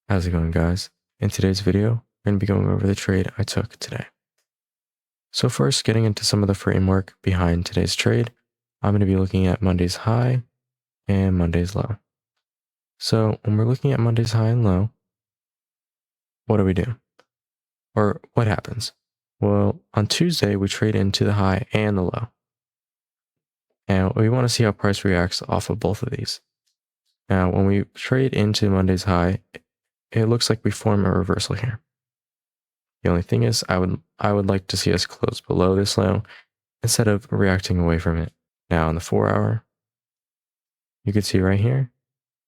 How's it going, guys? In today's video, we're going to be going over the trade I took today. So first, getting into some of the framework behind today's trade, I'm going to be looking at Monday's high and Monday's low. So when we're looking at Monday's high and low, what do we do? Or what happens? Well, on Tuesday, we trade into the high and the low. And we want to see how price reacts off of both of these. Now, when we trade into Monday's high, it looks like we form a reversal here. The only thing is I would like to see us close below this low instead of reacting away from it. Now on the 4 hour, you can see right here,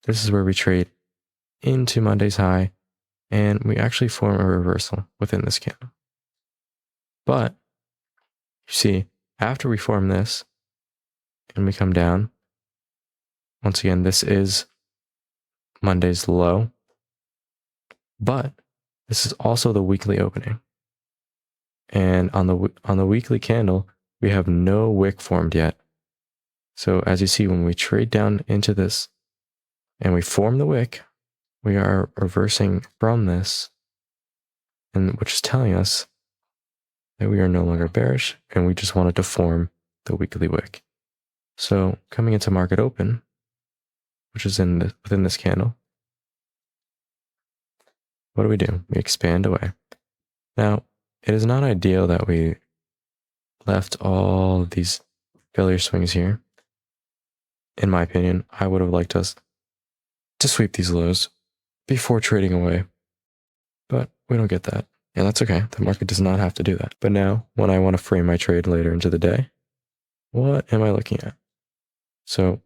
this is where we trade into Monday's high and we actually form a reversal within this candle. But you see, after we form this and we come down, once again, this is Monday's low, but this is also the weekly opening. And on the weekly candle, we have no wick formed yet. So as you see, when we trade down into this and we form the wick, we are reversing from this, and which is telling us that we are no longer bearish and we just wanted to form the weekly wick. So coming into market open, which is within this candle, what do? We expand away. Now, it is not ideal that we left all of these failure swings here. In my opinion, I would have liked us to sweep these lows before trading away, but we don't get that. And that's okay. The market does not have to do that. But now, when I want to frame my trade later into the day, what am I looking at? So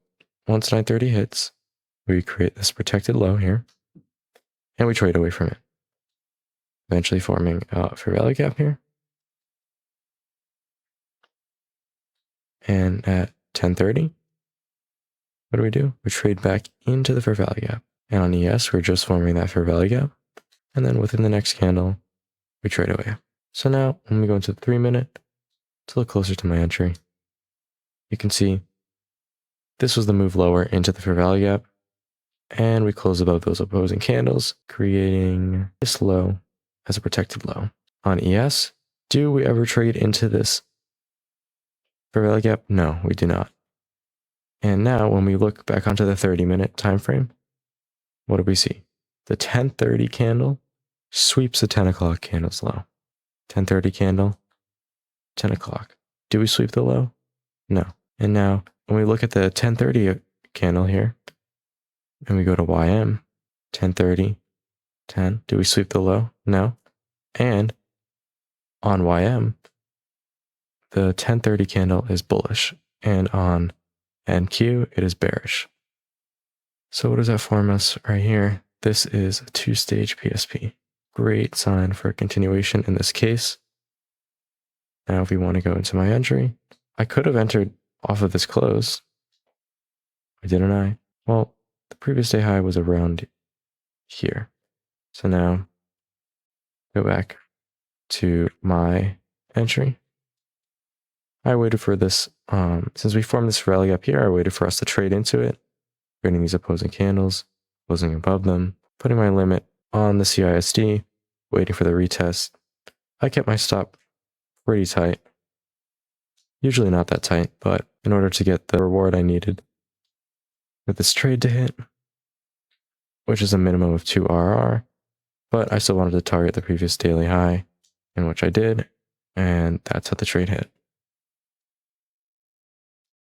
once 9:30 hits, we create this protected low here, and we trade away from it, eventually forming a fair value gap here. And at 10:30, what do? We trade back into the fair value gap. And on ES, we're just forming that fair value gap. And then within the next candle, we trade away. So now when we go into the 3-minute, to look closer to my entry, you can see this was the move lower into the fair value gap. And we close above those opposing candles, creating this low as a protected low. On ES, do we ever trade into this fair value gap? No, we do not. And now when we look back onto the 30-minute time frame, what do we see? The 10:30 candle sweeps the 10 o'clock candle's low. 10:30 candle, 10 o'clock. Do we sweep the low? No. And now when we look at the 10:30 candle here, and we go to YM, 10:30, 10, do we sweep the low? No. And on YM, the 10:30 candle is bullish, and on NQ, it is bearish. So what does that form us right here? This is a 2-stage PSP. Great sign for a continuation in this case. Now if we want to go into my entry, I could have entered off of this close. Why didn't I? Well, the previous day high was around here. So now go back to my entry. I waited for this, since we formed this rally up here, I waited for us to trade into it, creating these opposing candles, closing above them, putting my limit on the CISD, waiting for the retest. I kept my stop pretty tight. Usually not that tight, but in order to get the reward I needed with this trade to hit, which is a minimum of 2 RR, but I still wanted to target the previous daily high, in which I did, and that's how the trade hit.